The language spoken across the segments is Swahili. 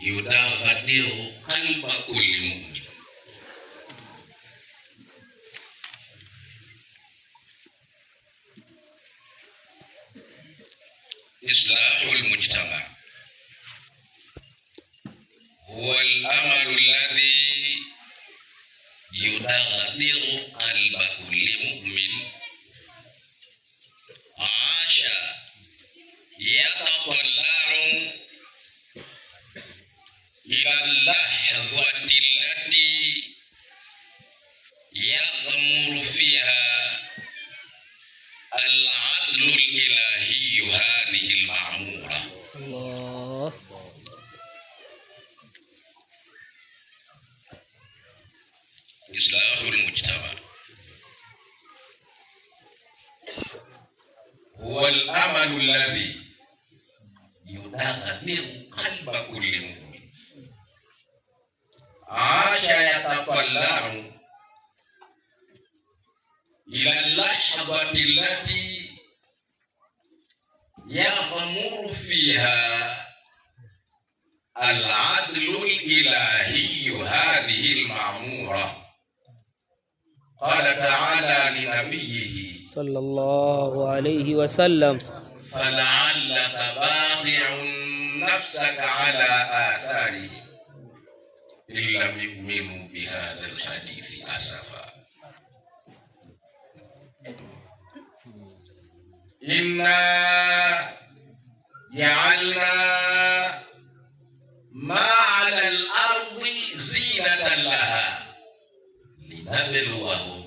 yudaghadiru qalba kulli mu'min. Islahul mujtama huwa al-amalu alladhi yudaghadiru qalba kulli mu'min asha yataqallahu ila al-lahzati allati yaghmuru fiha al-'adlu al-ilahi hadhihi al-ma'mura. Allah. Islahul mujtama huwa al-amalu alladhi yudaghadiru qalba kulli mu'min asha yataqallahu ila al-lahzati allati yaghmuru fiha al-'adlu al-ilahi hadhihi al-ma'mura. Qala ta'ala li nabiyhi sallallahu alayhi wa sallam, fala'allaka baghi'un nafsaka ala atharihim illam yu'minu bihadha al-hadithi asafa. Inna ja'alna ma 'ala al-ardi zinatan laha linabluwahum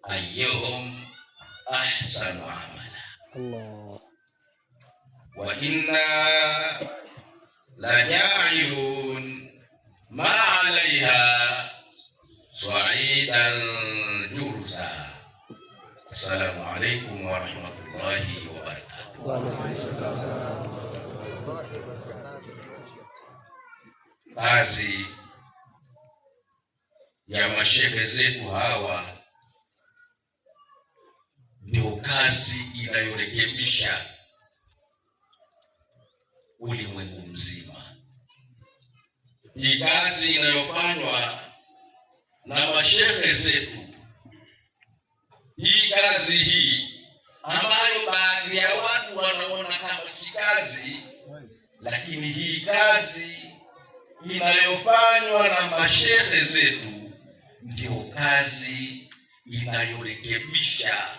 ayyuhum ahsanu amala. Allah. Wa inna laja'ilun ma 'alayha sa'idan jurza. Assalamualaikum warahmatullahi wabarakatuh. Waalaikumsalam. Kazi ya mashehe zetu hawa ndio kazi inayorekebisha ulimwengu mzima. Hii kazi inayofanywa na mashehe zetu, hii kazi hii ambayo baadhi ya watu wanaona kama si kazi, lakini hii kazi inayofanywa na mashehe zetu ndio kazi inayorekebisha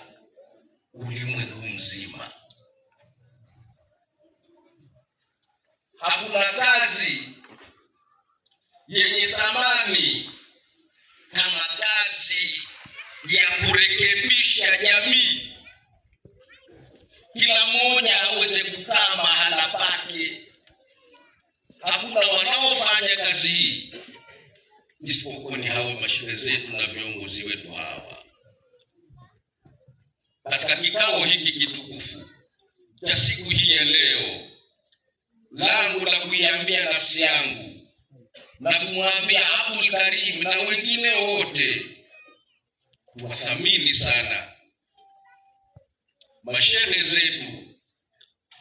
ulimwengu mzima. Hakuna kazi yenye thamani kama kazi ya kurekebisha jamii, kila mmoja aweze kukaa mahala pake. Hakuna wanaofanya kazi hii isipokuwa ni hawa mashehe zetu na viongozi wetu hawa. Katika kikao hiki kitukufu cha siku hii ya leo, langu la kuiambia nafsi yangu na kumwambia Abdul Karim na wengine wote kuwathamini sana mashehe zetu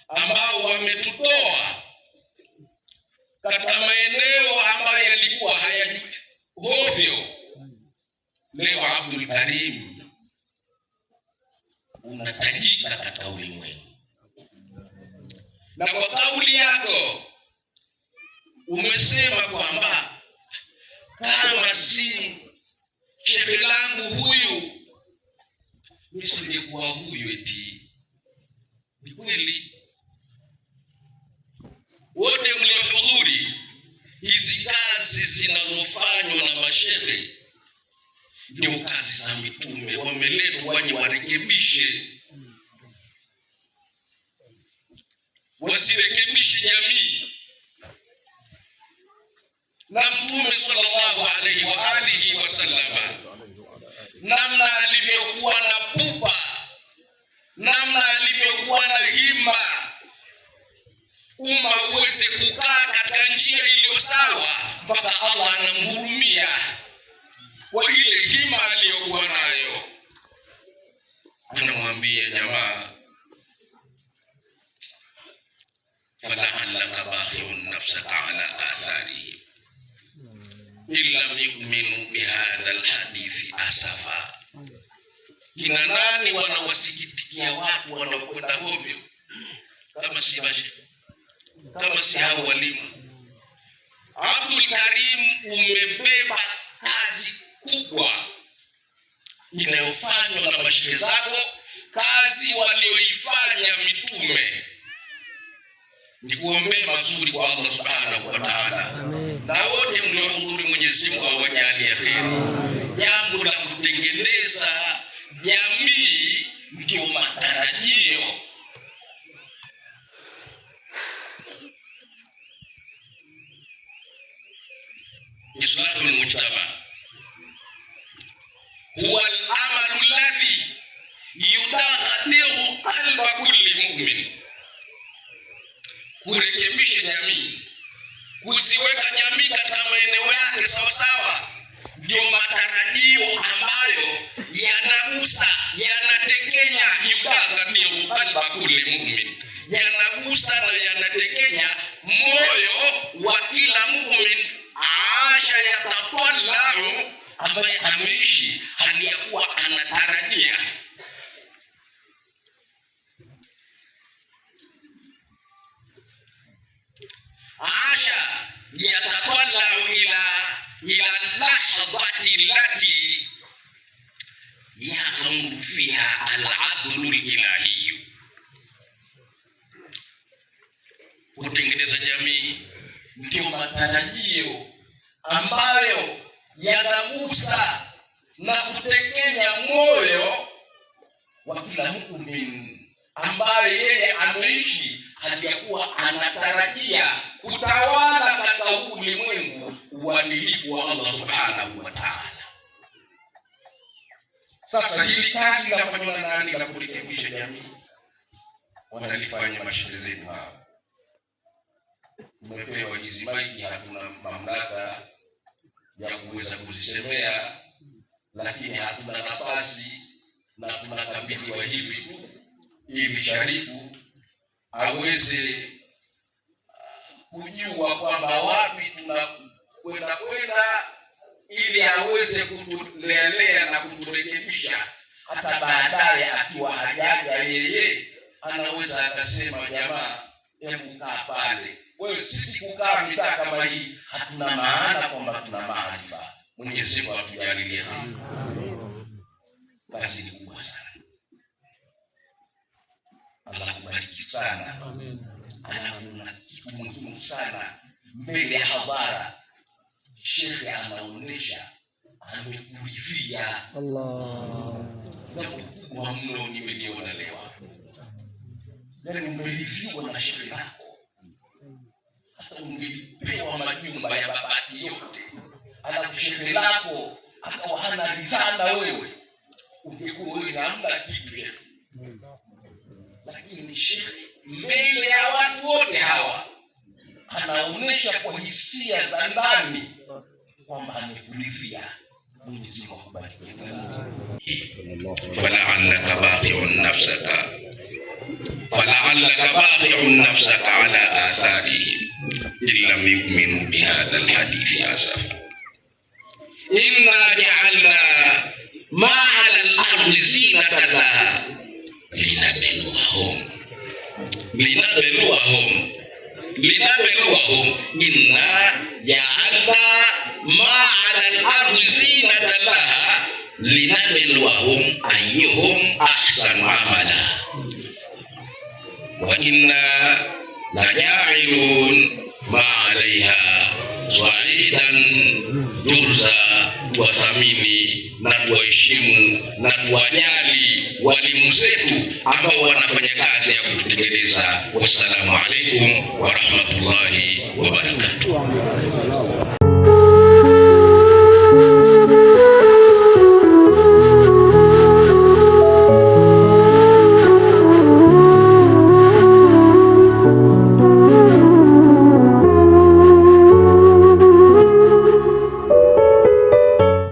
ambao wametutoa katika maeneo ambayo yalikuwa hayajui hovyo. Leo Abdul Karim unatajika katika ulimwengu, na kwa kauli yako umesema kwamba kama si shehe langu huyu nisingekuwa huyu. Eti ni kweli? Wote mliohudhuri hizi kazi zinazofanywa na mashehe ndio kazi za mitume, wameletwa waje warekebishe, wasirekebishe jamii. Na Mtume sallallahu alaihi wa alihi wasallama, namna alivyokuwa na pupa, namna alivyokuwa na hima, umma uweze kukaa katika njia iliyo sawa, mpaka Allah anamhurumia kwa ile hima aliyokuwa nayo. Anamwambia jamaa, fala'allaka bakhi'un nafsaka nafsaka ala atharihim illa yu'minu bihadha alhadithi asafa. Kina nani wanawasikitikia watu wanaokwenda hovyo kama si mashe, kama si hao walimu? Abdul Karim, umebeba kazi kubwa inayofanywa na mashehe zako, kazi walioifanya mitume. Nikuombee mazuri kwa Allah subhanahu wa ta'ala, na wote mliohudhuri Mwenyezi Mungu awajalie kheri. Jambo la kutengeneza jamii ndio matarajio. Islahul mujtama huwa al-amalu alladhi yudahhiru qalba kulli mu'min. Kurekebisha jamii, kuziweka jamii katika maeneo yake sawa sawa, ndio matarajio ambayo yanagusa, yanatekenya yudahhiru qalba kulli mu'min, yanagusa na yanatekenya moyo wa kila mu'min aasha yatawallahu, ambaye ameishi hali ya kuwa anatarajia. Aasha yatawallahu ila lahadhati allati yaghamru fiha al-adlu al-ilahi. Kutengeneza jamii ndio matarajio ambayo yanagusa na kutekenya moyo wa kila muumini ambaye yeye ameishi hali ya kuwa anatarajia kutawala katika ulimwengu uadilifu wa Allah subhanahu wa ta'ala. Sasa hili kazi linafanywa na nani la kurekebisha jamii? Wanalifanya mashehe zetu hapa. Tumepewa hizi maiki, hatuna mamlaka ya kuweza kuzisemea, lakini hatuna nafasi na tunakabidhiwa hivi tu ili Sharifu aweze kujua kwamba wapi tunakwenda ili aweze kutulelea na kuturekebisha. Hata baadaye akiwa hajaja yeye anaweza akasema, jamaa, hebu kaa pale. Wewe, sisi kukaa mitaa kama hii hatuna maana kwamba tuna maarifa. Mwenyezi Mungu atujalie heri. Kazi ni kubwa sana. Allah kubariki sana. Alafu na kitu muhimu sana mbele ya hadhara, shekhe anaonesha amekuridhia. Allah, jambo kubwa mno nimeliona leo. Yaani umeridhiwa na shekhe lako. Ungelipewa majumba ya babaki yote, alafu shekhe lako akawa hana ridhaa na wewe, ungekuwa wewe na hamna kitu shekhe. Lakini shekhe mbele ya watu wote hawa anaonesha kwa hisia za ndani kwamba amekuridhia. Mwenyezi Mungu akubariki. Fala'allaka baqi'un nafsaka ala atharihim illam yu'minu bihadha alhadithi asafa. Inna ja'alna ma 'ala al-ardi zinatan laha linabluwahum. Inna ja'alna ma 'ala al-ardi zinatan laha linabluwahum ayyuhum ahsanu amala. Wa inna laja'ilun ma 'alayha sa'idan jurza. Tuwathamini na tuwaheshimu na tuwajali walimu zetu ambao wanafanya kazi ya kututekeleza. Wassalamu alaikum wa rahmatullahi wa barakatuh.